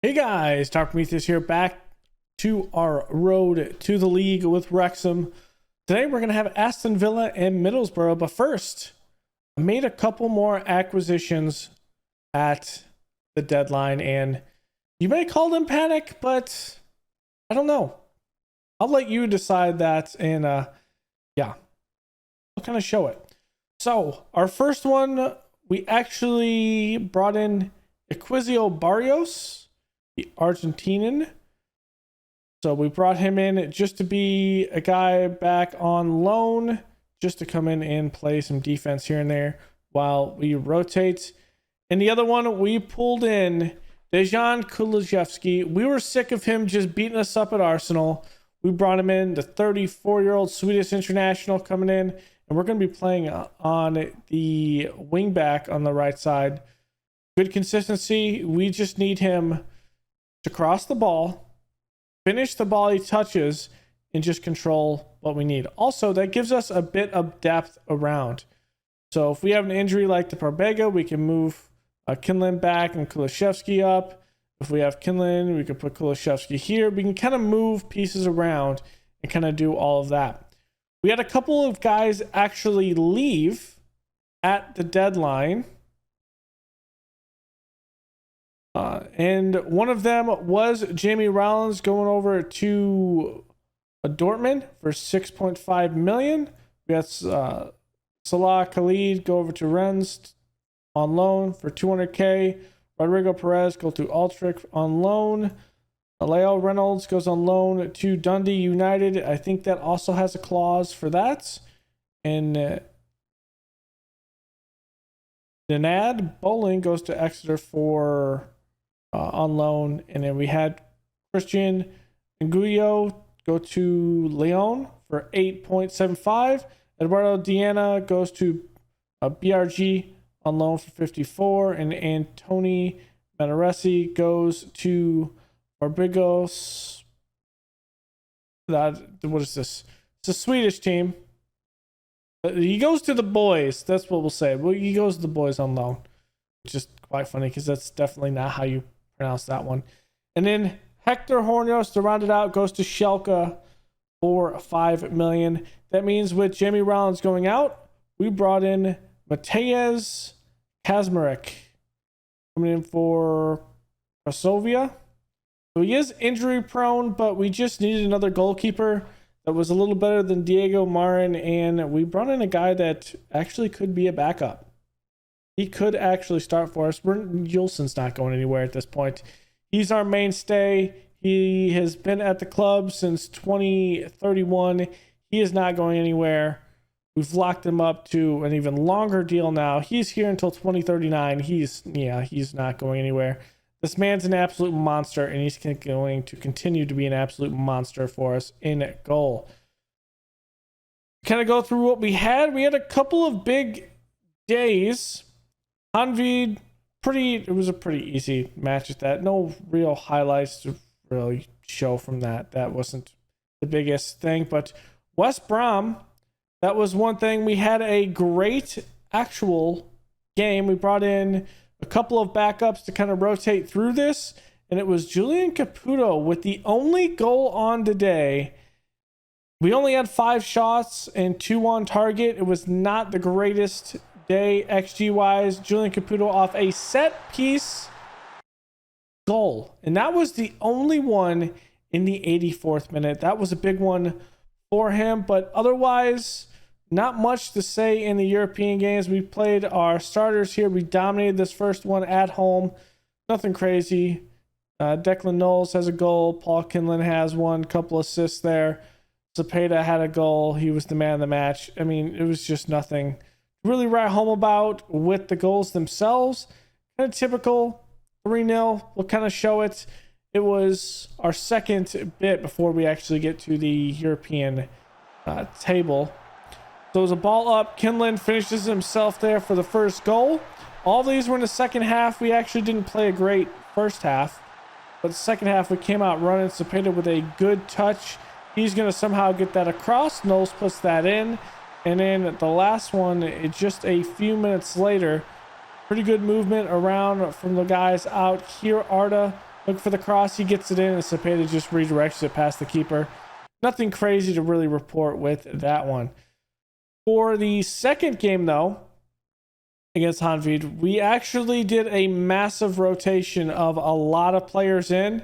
Hey guys, Dr. Prometheus here, back to our road to the league with Wrexham. Today we're going to have Aston Villa and Middlesbrough, but first, I made a couple more acquisitions at the deadline, and you may call them panic, but I don't know. I'll let you decide that, and yeah, I'll kind of show it. So, our first one, we actually brought in Equizio Barrios, the Argentinian. So we brought him in just to be a guy back on loan, just to come in and play some defense here and there while we rotate. And the other one, we pulled in Dejan Kulusevski. We were sick of him just beating us up at Arsenal. We brought him in, the 34-year-old Swedish international coming in, and we're going to be playing on the wing back on the right side. Good consistency. We just need him to cross the ball, finish the ball he touches, and just control what we need. Also, that gives us a bit of depth around. So if we have an injury like the Parbega, we can move Kinlan back and Kulusevski up. If we have Kinlan, we can put Kulusevski here. We can kind of move pieces around and kind of do all of that. We had a couple of guys actually leave at the deadline. And one of them was Jamie Rollins going over to Dortmund for 6.5 million. We got Salah Khalid go over to Rennes on loan for 200k. Rodrigo Perez go to Altrincham on loan. Leo Reynolds goes on loan to Dundee United. I think that also has a clause for that. And Nenad Bowling goes to Exeter for on loan. And then we had Christian Nguyo go to Lyon for 8.75. Eduardo Diana goes to BRG on loan for 54. And Antoni Manaresi goes to Barbigos. What is this? It's a Swedish team. He goes to the boys. That's what we'll say. Well, he goes to the boys on loan, which is quite funny because that's definitely not how you pronounce that one. And then Hector Hornios, to round it out, goes to Schalke for 5 million. That means with Jamie Rollins going out, we brought in Mateusz Kazmarek coming in for Krasovia. So he is injury prone, but we just needed another goalkeeper that was a little better than Diego Marin, and we brought in a guy that actually could be a backup. He could actually start for us. Juleson's not going anywhere at this point. He's our mainstay. He has been at the club since 2031. He is not going anywhere. We've locked him up to an even longer deal now. He's here until 2039. He's not going anywhere. This man's an absolute monster, and he's going to continue to be an absolute monster for us in goal. Kind of go through what we had. We had a couple of big days. Hanvid, it was a pretty easy match at that. No real highlights to really show from that. That wasn't the biggest thing. But West Brom, that was one thing. We had a great actual game. We brought in a couple of backups to kind of rotate through this, and it was Julian Caputo with the only goal on today. We only had 5 shots and 2 on target. It was not the greatest day XG wise. Julian Caputo off a set piece goal, and that was the only one in the 84th minute. That was a big one for him, but otherwise not much to say in the European games. We played our starters here. We dominated this first one at home. Nothing crazy. Declan Knowles has a goal. Paul Kinlan has one. Couple assists there. Zepeda had a goal. He was the man of the match. I mean, it was just nothing to really write home about with the goals themselves. Kind of typical 3-0. We'll kind of show it. It was our second bit before we actually get to the European table. So it was a ball up. Kinlan finishes himself there for the first goal. All these were in the second half. We actually didn't play a great first half, but the second half we came out running. Cepeda with a good touch. He's going to somehow get that across. Knowles puts that in. And then the last one, just a few minutes later, pretty good movement around from the guys out here. Arda Look for the cross. He gets it in, and Cepeda just redirects it past the keeper. Nothing crazy to really report with that one. For the second game, though, against Hanvid, we actually did a massive rotation of a lot of players in.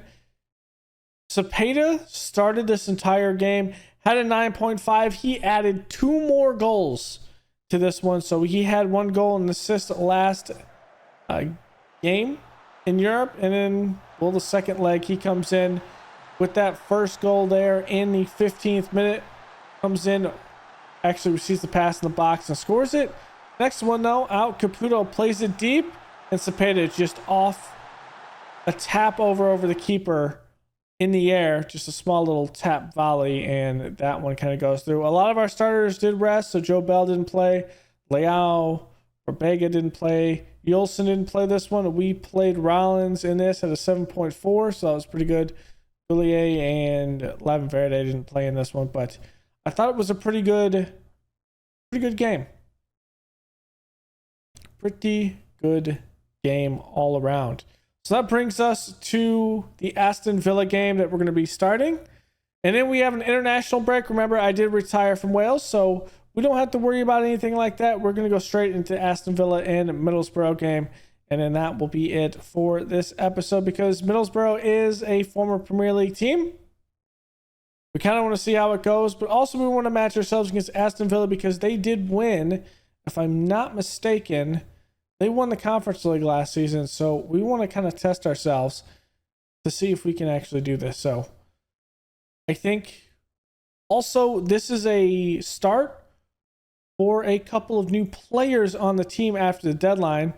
Cepeda started this entire game, had a 9.5. He added 2 more goals to this one. So he had 1 goal and assist last game in Europe. And then, well, the second leg, he comes in with that first goal there in the 15th minute. Comes in, actually receives the pass in the box and scores it. Next one, though, out. Caputo plays it deep. And Cepeda just off a tap over the keeper in the air, just a small little tap volley, and that one kind of goes through. A lot of our starters did rest, so Joe Bell didn't play, Leao or Bega didn't play, Yolson didn't play this one. We played Rollins in this at a 7.4, so that was pretty good. Villiers and Lavin Verde didn't play in this one, but I thought it was a pretty good game. Pretty good game all around. So that brings us to the Aston Villa game that we're going to be starting. And then we have an international break. Remember, I did retire from Wales, so we don't have to worry about anything like that. We're going to go straight into Aston Villa and Middlesbrough game. And then that will be it for this episode, because Middlesbrough is a former Premier League team. We kind of want to see how it goes, but also we want to match ourselves against Aston Villa because they did win, if I'm not mistaken. They won the Conference League last season, so we want to kind of test ourselves to see if we can actually do this. So I think also this is a start for a couple of new players on the team after the deadline.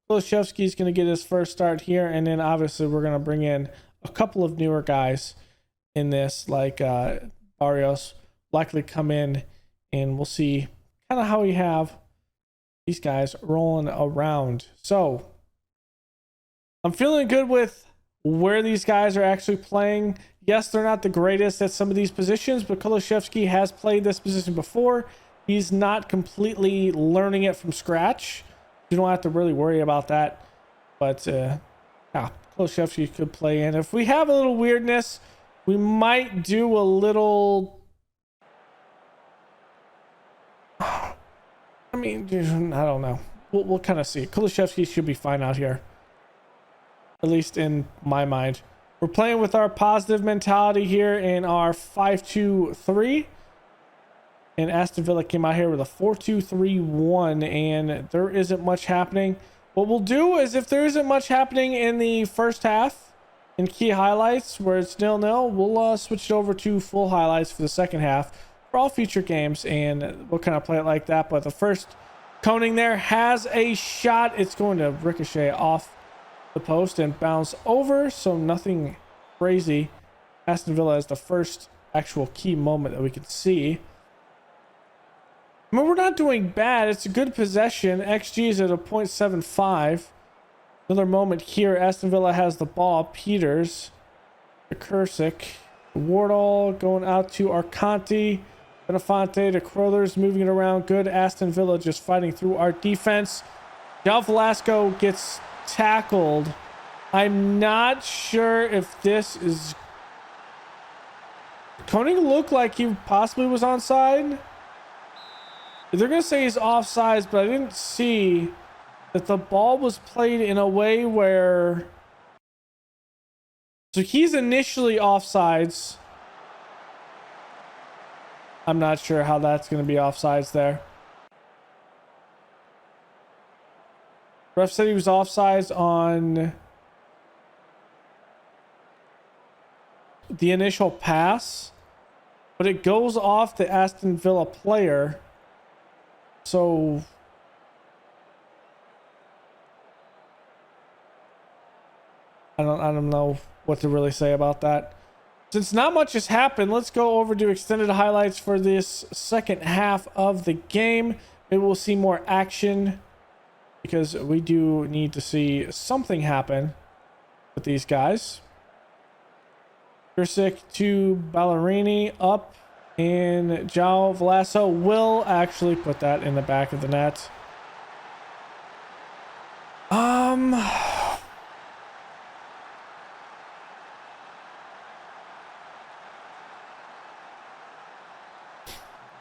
Kulusevski is going to get his first start here, and then obviously we're going to bring in a couple of newer guys in this, like Barrios likely come in, and we'll see kind of how we have these guys rolling around. So I'm feeling good with where these guys are actually playing. Yes, they're not the greatest at some of these positions, but Kulusevski has played this position before. He's not completely learning it from scratch. You don't have to really worry about that. But yeah, Kulusevski could play in. If we have a little weirdness, we might do a little... I mean, I don't know. We'll kind of see. Kulusevski should be fine out here, at least in my mind. We're playing with our positive mentality here in our 5-2-3. And Aston Villa came out here with a 4-2-3-1, and there isn't much happening. What we'll do is, if there isn't much happening in the first half, in key highlights where it's 0-0, we'll switch it over to full highlights for the second half for all future games, and we'll kind of play it like that. But the first coning there has a shot. It's going to ricochet off the post and bounce over, so nothing crazy. Aston Villa is the first actual key moment that we can see. I mean, we're not doing bad. It's a good possession. XG is at a 0.75. Another moment here. Aston Villa has the ball. Peters, the Kursic, Wardle going out to Arcanti. Benafante to Crothers, moving it around. Good. Aston Villa just fighting through our defense. João Velasco gets tackled. I'm not sure if this is... Koenig looked like he possibly was onside. They're going to say he's offsides, but I didn't see that the ball was played in a way where... So he's initially offsides. I'm not sure how that's going to be offsides there. Ref said he was offsides on the initial pass, but it goes off the Aston Villa player. So I don't know what to really say about that. Since not much has happened, let's go over to extended highlights for this second half of the game. Maybe we'll see more action, because we do need to see something happen with these guys. Kursic to Ballerini up, and João Velasco will actually put that in the back of the net.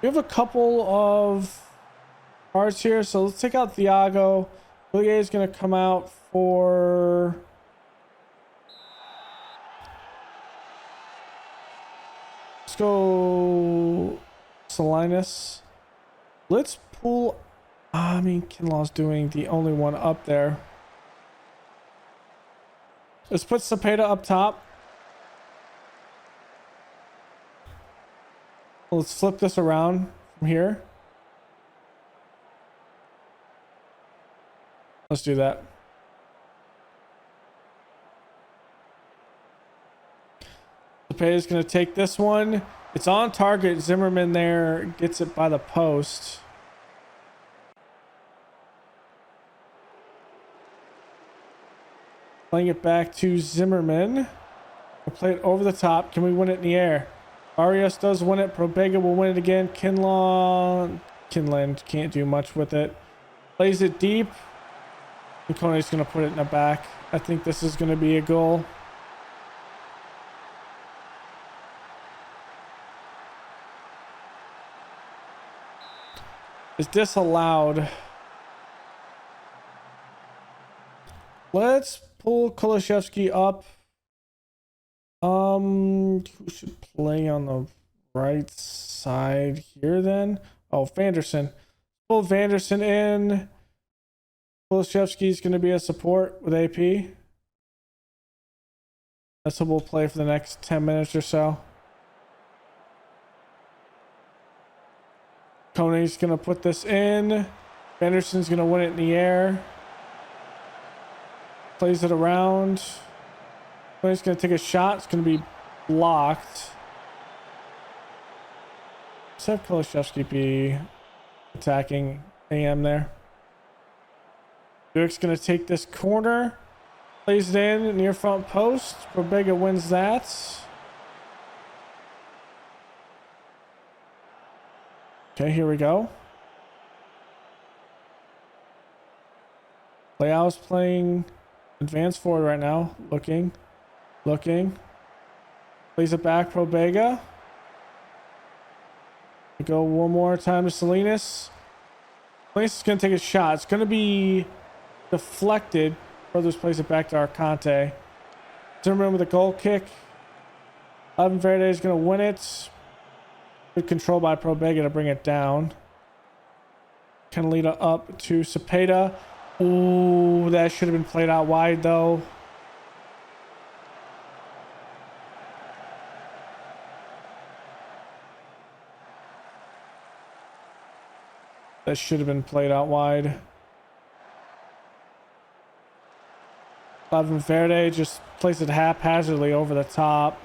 We have a couple of cards here, so let's take out Thiago. Villiers is going to come out for... Let's go Salinas. Let's pull... I mean, Kinlaw's doing the only one up there. Let's put Cepeda up top. Let's flip this around from here. Let's do that. Cepeda is going to take this one. It's on target. Zimmerman there gets it by the post. Playing it back to Zimmerman. We'll play it over the top. Can we win it in the air? Arias does win it. Probega will win it again. Kinland can't do much with it. Plays it deep. Kone's going to put it in the back. I think this is going to be a goal. Is disallowed. Let's pull Kulishevsky up. Who should play on the right side here then? Oh, Vanderson. Pull Vanderson in. Kulishevsky's going to be a support with AP. That's what we'll play for the next 10 minutes or so. Kone's going to put this in. Vanderson's going to win it in the air. Plays it around. Kone's going to take a shot. It's going to be blocked. Let's have Kulishevsky be attacking AM there. Duke's going to take this corner. Plays it in near front post. Probega wins that. Okay, here we go. Leao's playing advanced forward right now. Looking. Plays it back, Probega. We go one more time to Salinas. Salinas is going to take a shot. It's going to be deflected. Brothers plays it back to Arcante. Zimmerman with a goal kick. Ivan Verde is going to win it. Good control by Probega to bring it down. Canalita up to Cepeda. Ooh, that should have been played out wide though. That should have been played out wide. Ivan Verde just plays it haphazardly over the top.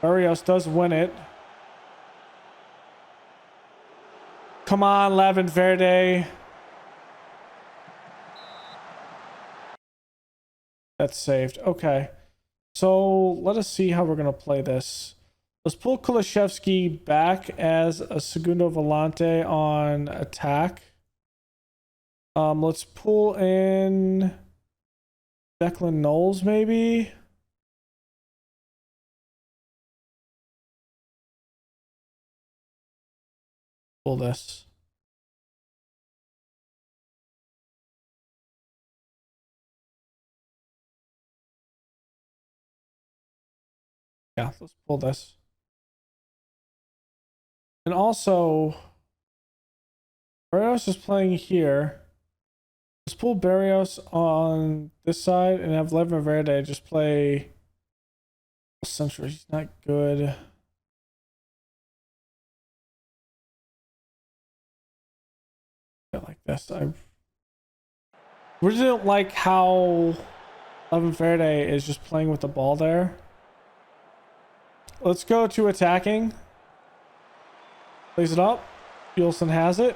Barrios does win it. Come on, Lavin Verde. That's saved. Okay. So let us see how we're going to play this. Let's pull Kulishevsky back as a segundo volante on attack. Let's pull in Declan Knowles maybe. Pull this. Yeah, let's pull this. And also, Barrios is playing here. Let's pull Barrios on this side and have Levin Verde just play central. He's not good. Like this. I really don't like how Levin Verde is just playing with the ball there. Let's go to attacking. Plays it up. Bielsen has it.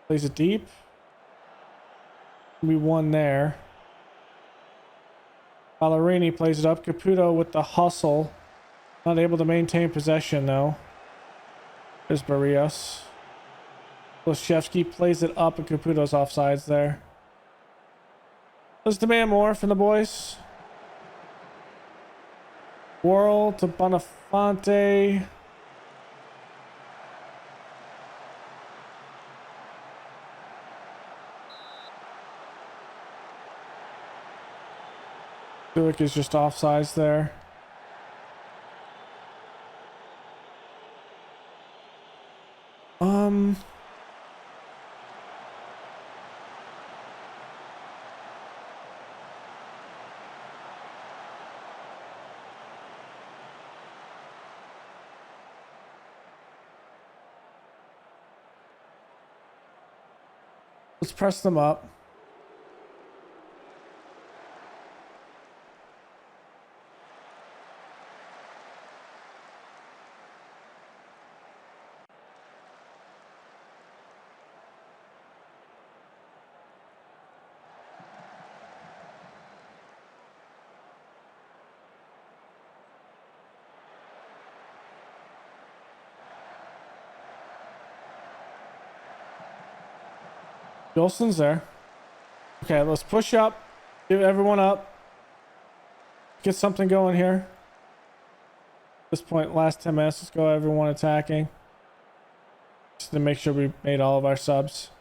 Plays it deep. We won there. Ballerini plays it up. Caputo with the hustle. Not able to maintain possession though. There's Barrios. Kulishevsky plays it up and Caputo's offsides there. Let's demand more from the boys. Worrell to Bonafonte. Buick is just offsides there. Let's press them up. Wilson's there. Okay, let's push up. Give everyone up. Get something going here. At this point, last 10 minutes, let's go everyone attacking. Just to make sure we made all of our subs.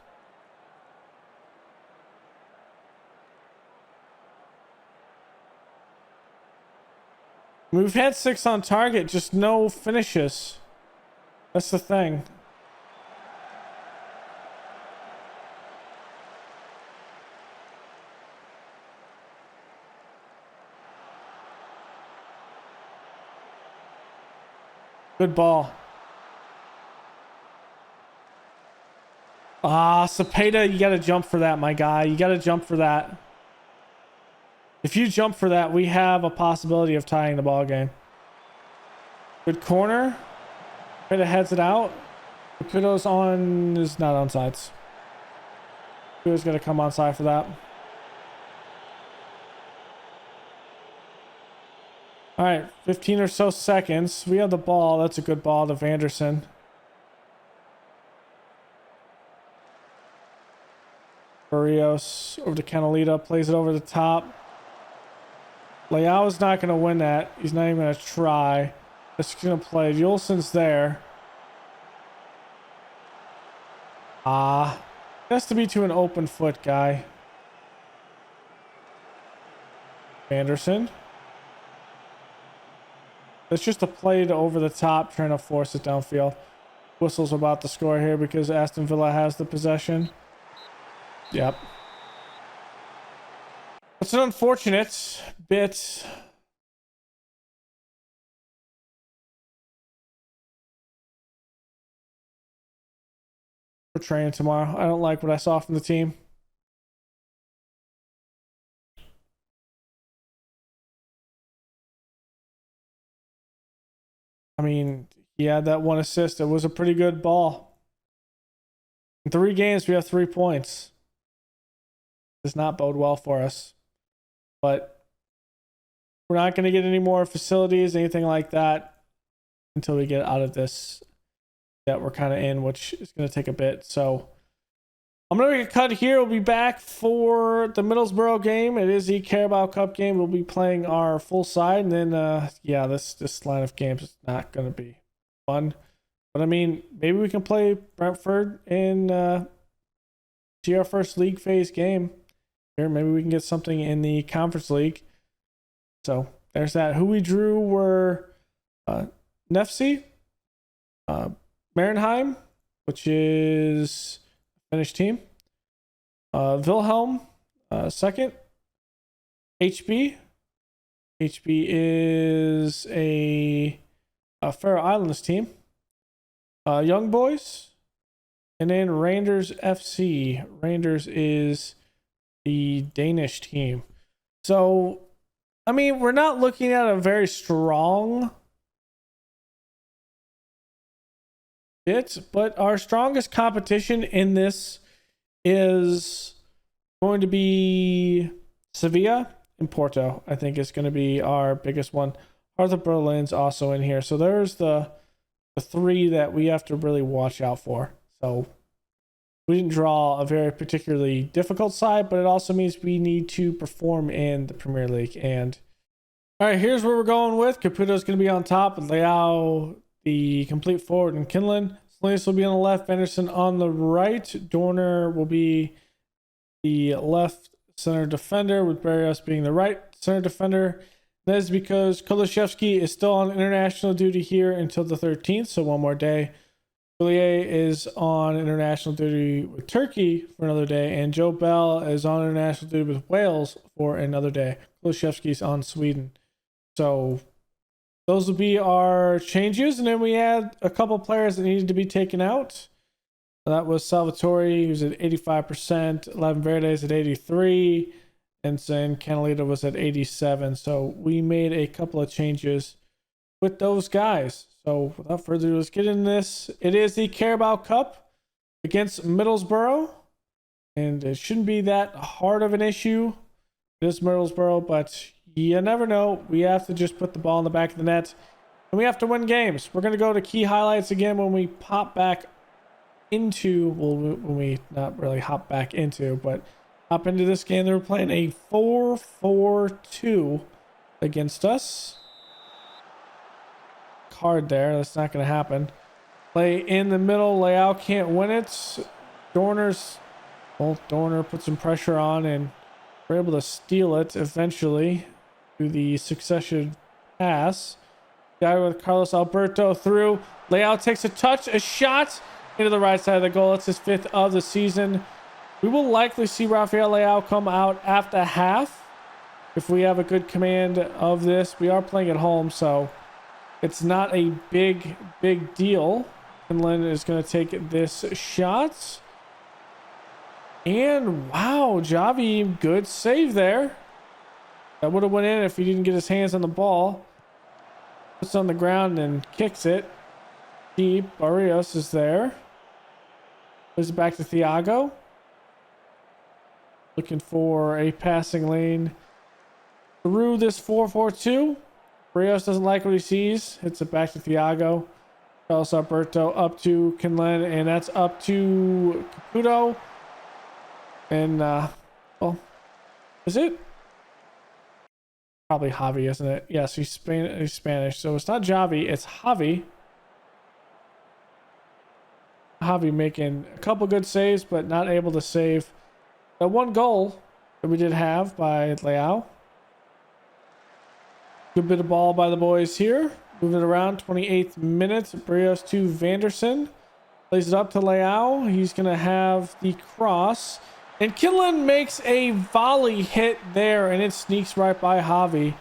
We've had 6 on target, just no finishes. That's the thing. Good ball. Ah, Cepeda, you got to jump for that, my guy. You got to jump for that. If you jump for that, we have a possibility of tying the ball game. Good corner. Cepeda heads it out. Caputo's on, is not on sides. Caputo's going to come on side for that. All right, 15 or so seconds. We have the ball. That's a good ball to Vanderson. Barrios over to Canalita. Plays it over the top. Leao is not going to win that. He's not even going to try. It's going to play. Juleson's there. It has to be to an open foot guy. Vanderson. It's just a play to over the top, trying to force it downfield. Whistle's about to score here because Aston Villa has the possession. Yep. It's an unfortunate bit. For training tomorrow. I don't like what I saw from the team. I mean, he had that one assist. It was a pretty good ball. In 3 games, we have 3 points. Does not bode well for us. But we're not going to get any more facilities, anything like that, until we get out of this that we're kind of in, which is going to take a bit. So I'm going to make a cut here. We'll be back for the Middlesbrough game. It is the Carabao Cup game. We'll be playing our full side. And then, yeah, this line of games is not going to be fun. But, I mean, maybe we can play Brentford and see our first league phase game. Here, maybe we can get something in the Conference League. So, there's that. Who we drew were Nefci, Marenheim, which is a Finnish team, Wilhelm, second, HB. HB is a Faroe Islands team, Young Boys, and then Randers FC. Randers is the Danish team. So, I mean, we're not looking at a very strong bit, but our strongest competition in this is going to be Sevilla and Porto. I think is going to be our biggest one. Arthur Berlin's also in here. So there's the 3 that we have to really watch out for. So We didn't draw a very particularly difficult side, but it also means we need to perform in the Premier League. And all right, here's where we're going with. Caputo's going to be on top, and Leao, the complete forward, and Kinlan. Salinas will be on the left, Anderson on the right. Dorner will be the left center defender, with Barrios being the right center defender. That is because Kulishevsky is still on international duty here until the 13th, so one more day. Goulier is on international duty with Turkey for another day, and Joe Bell is on international duty with Wales for another day. Kulishevsky's on Sweden. So those will be our changes, and then we had a couple players that needed to be taken out. That was Salvatore, who's at 85%, Laven Verdes at 83, and then Canalita was at 87. So we made a couple of changes with those guys. So without further ado, let's get into this. It is the Carabao Cup against Middlesbrough, and it shouldn't be that hard of an issue. It is Middlesbrough, but you never know. We have to just put the ball in the back of the net, and we have to win games. We're going to go to key highlights again when we pop back into, well, when we not really hop back into, but hop into this game. They were playing a 4-4-2 against us. Card there. That's not going to happen. Play in the middle. Leao can't win it. Dorner put some pressure on, and we're able to steal it eventually through the succession pass. Guy with Carlos Alberto through. Leao takes a touch, a shot into the right side of the goal. It's his 5th of the season. We will likely see Rafael Leao come out after half if we have a good command of this. We are playing at home, so it's not a big deal. Finland is going to take this shot. And wow, Javi, good save there. That would have went in if he didn't get his hands on the ball. Puts it on the ground and kicks it deep. Barrios is there. Plays it back to Thiago. Looking for a passing lane through this 4-4-2. Barrios doesn't like what he sees. Hits it back to Thiago. Carlos Alberto up to Kinlan, and that's up to Caputo. And, well, is it? Probably Javi, isn't it? Yes, he's Spanish. So it's not Javi, it's Javi. Javi making a couple good saves, but not able to save the one goal that we did have by Leao. Good bit of ball by the boys here. Moving it around, 28th minute. Barrios to Vanderson. Plays it up to Leao. He's going to have the cross. And Kinlan makes a volley hit there, and it sneaks right by Javi.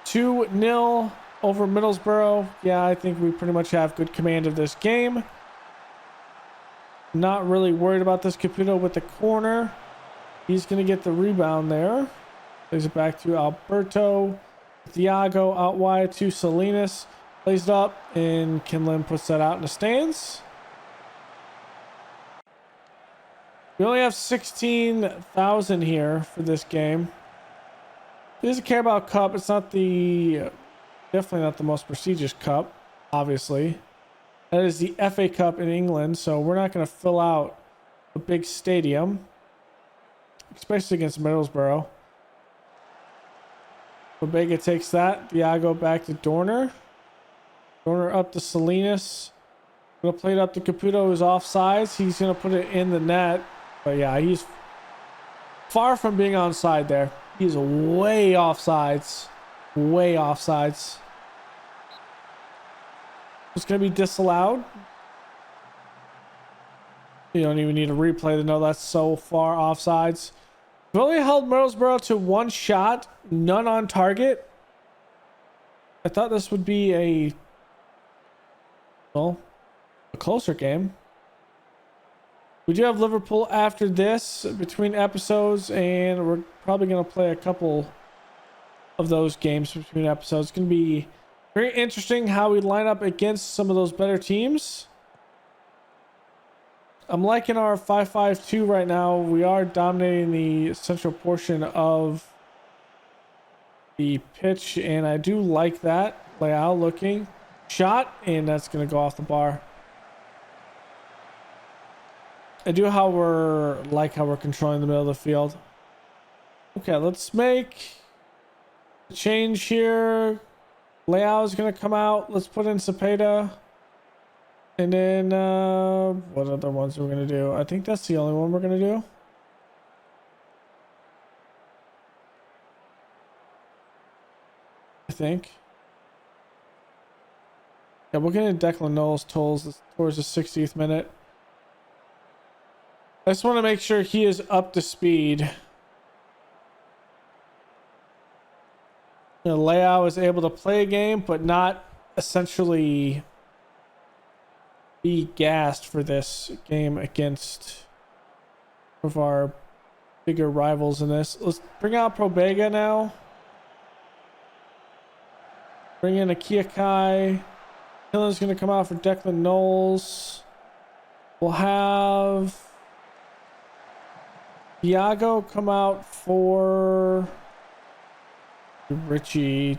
2-0 over Middlesbrough. Yeah, I think we pretty much have good command of this game. Not really worried about this Caputo with the corner. He's going to get the rebound there. Plays it back to Alberto. Thiago out wide to Salinas. Plays it up, and Kinlan puts that out in the stands. We only have 16,000 here for this game. This is a Carabao Cup. It's not definitely not the most prestigious cup, obviously. That is the FA Cup in England, so we're not going to fill out a big stadium, especially against Middlesbrough. Babega takes that. Thiago back to Dorner. Dorner up to Salinas. Gonna play it up to Caputo, who's offsides. He's gonna put it in the net. But yeah, he's far from being onside there. He's way offsides. Way offsides. It's gonna be disallowed. You don't even need a replay to know that's so far offsides. We've only held Middlesbrough to one shot, none on target. I thought this would be a closer game. We do have Liverpool after this between episodes, and we're probably going to play a couple of those games between episodes. It's going to be very interesting how we line up against some of those better teams. I'm liking our 5-5-2 right now. We are dominating the central portion of the pitch, and I do like that. Leao looking. Shot, and that's going to go off the bar. I do how we're controlling the middle of the field. Okay, let's make a change here. Leao is gonna come out. Let's put in Cepeda. And then what other ones are we gonna do? I think that's the only one we're gonna do. I think. Yeah, we're getting Declan Knowles towards the 60th minute. I just want to make sure he is up to speed. Leao is able to play a game, but not essentially be gassed for this game against one of our bigger rivals in this. Let's bring out Probega now. Bring in Akia Kai. Hillen's going to come out for Declan Knowles. We'll have Thiago come out for Richie.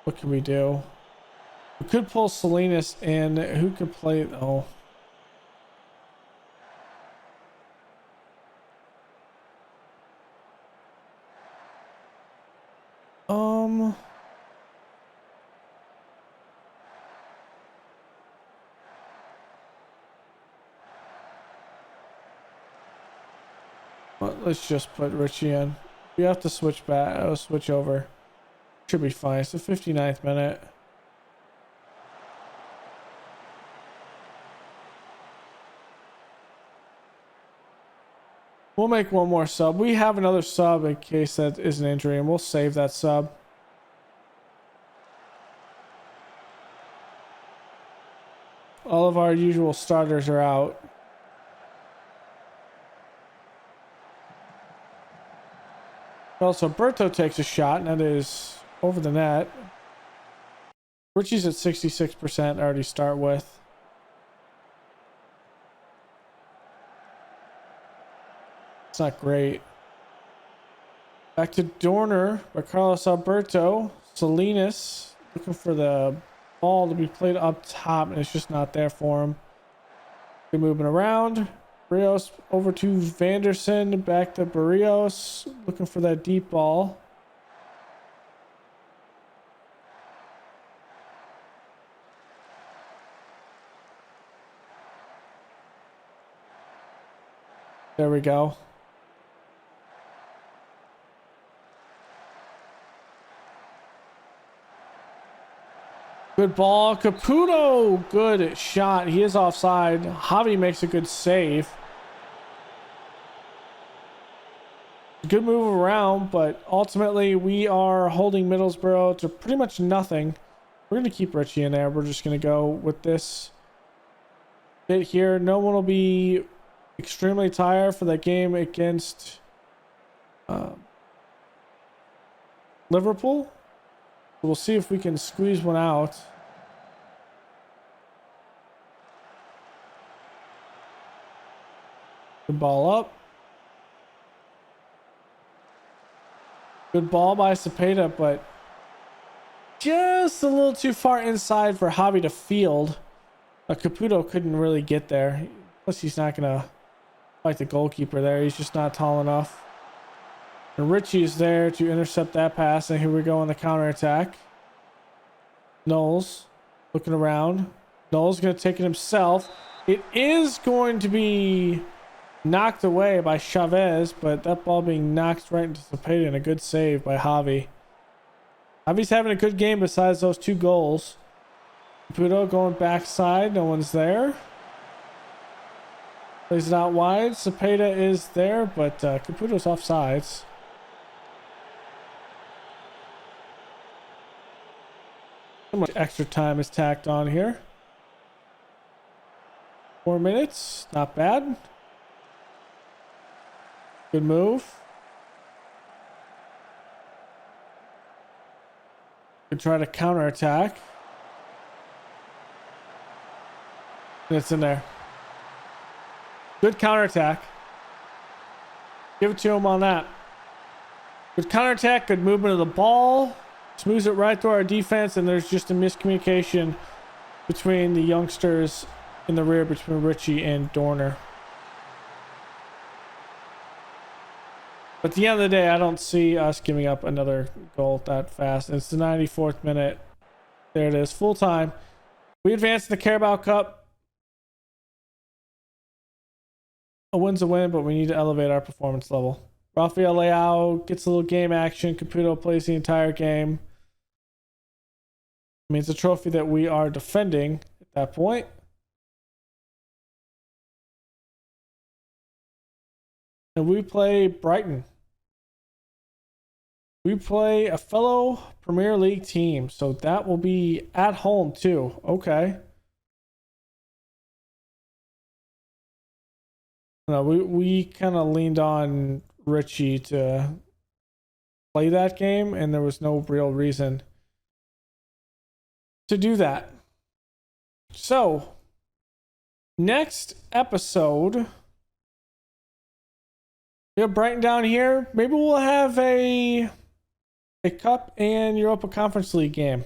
What can we do? We could pull Salinas in. Who could play? Oh. Let's just put Richie in. We have to switch back. I'll switch over. Should be fine. It's the 59th minute. We'll make one more sub. We have another sub in case that is an injury, and we'll save that sub. All of our usual starters are out. Also, Berto takes a shot, and that is over the net. Richie's at 66% already start with. It's not great. Back to Dorner by Carlos Alberto. Salinas looking for the ball to be played up top, and it's just not there for him. Good movement around. Barrios over to Vanderson, back to Barrios, looking for that deep ball. There we go. Good ball. Caputo. Good shot. He is offside. Javi makes a good save. Good move around, but ultimately we are holding Middlesbrough to pretty much nothing. We're going to keep Richie in there. We're just going to go with this bit here. No one will be extremely tired for that game against Liverpool. We'll see if we can squeeze one out. Good ball up. Good ball by Cepeda, but just a little too far inside for Javi to field. Caputo couldn't really get there. Plus, he's not going to fight the goalkeeper there. He's just not tall enough. And Richie is there to intercept that pass, and here we go on the counterattack. Knowles looking around. Knowles going to take it himself. It is going to be knocked away by Chavez, but that ball being knocked right into Cepeda, and a good save by Javi. Javi's having a good game besides those two goals. Caputo going backside. No one's there. Plays it out wide. Cepeda is there, but Caputo's offsides. How much extra time is tacked on here? 4 minutes. Not bad. Good move. Could try to counterattack. And it's in there. Good counterattack. Give it to him on that. Good counterattack, good movement of the ball. smooths it right through our defense, and there's just a miscommunication between the youngsters in the rear, between Richie and Dorner. But at the end of the day, I don't see us giving up another goal that fast. It's the 94th minute. There it is, full time. We advanced the Carabao Cup. A win's a win, but we need to elevate our performance level. Rafael Leao gets a little game action. Caputo plays the entire game. I mean, it's a trophy that we are defending at that point. And we play Brighton. We play a fellow Premier League team, so that will be at home too. Okay. No, we kind of leaned on Richie to play that game, and there was no real reason to do that. So, next episode, we have Brighton down here. Maybe we'll have a Cup and Europa Conference League game.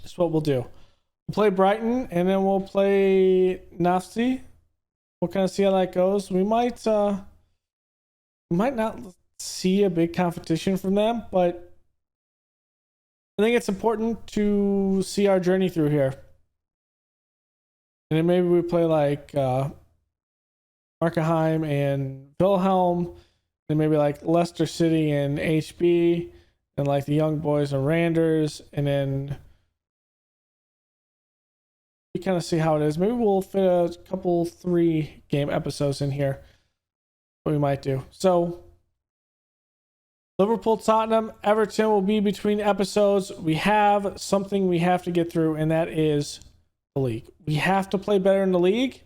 That's what we'll do. We'll play Brighton, and then we'll play Nafsi. We'll kind of see how that goes. We might not see a big competition from them, but I think it's important to see our journey through here. And then maybe we play like Markenheim and Wilhelm, and maybe like Leicester City and HB, and like the Young Boys and Randers, and then we kind of see how it is. Maybe we'll fit a couple 3 game episodes in here. What we might do. So Liverpool, Tottenham, Everton will be between episodes. We have something we have to get through, and that is the league. We have to play better in the league.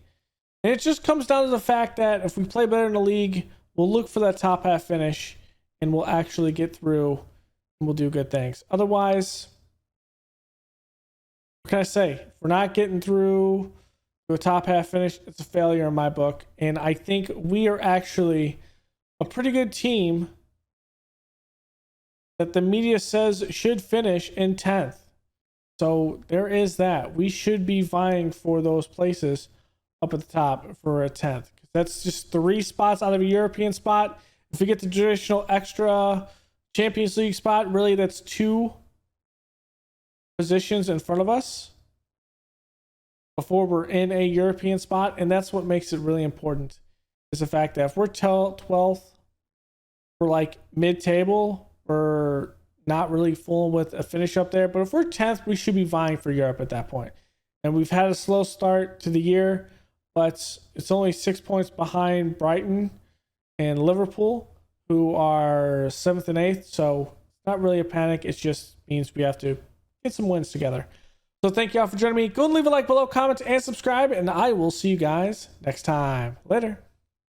And it just comes down to the fact that if we play better in the league, we'll look for that top half finish, and we'll actually get through, and we'll do good things. Otherwise, what can I say? If we're not getting through to a top half finish, it's a failure in my book. And I think we are actually a pretty good team that the media says should finish in 10th. So there is that. We should be vying for those places up at the top for a 10th. That's just 3 spots out of a European spot. If we get the traditional extra Champions League spot, really that's 2 positions in front of us before we're in a European spot. And that's what makes it really important, is the fact that if we're 12th, we're like mid-table, we're not really fooling with a finish up there. But if we're 10th, we should be vying for Europe at that point. And we've had a slow start to the year, but it's only 6 points behind Brighton and Liverpool, who are 7th and 8th. So it's not really a panic. It just means we have to get some wins together. So thank you all for joining me. Go and leave a like below, comment, and subscribe, and I will see you guys next time. Later.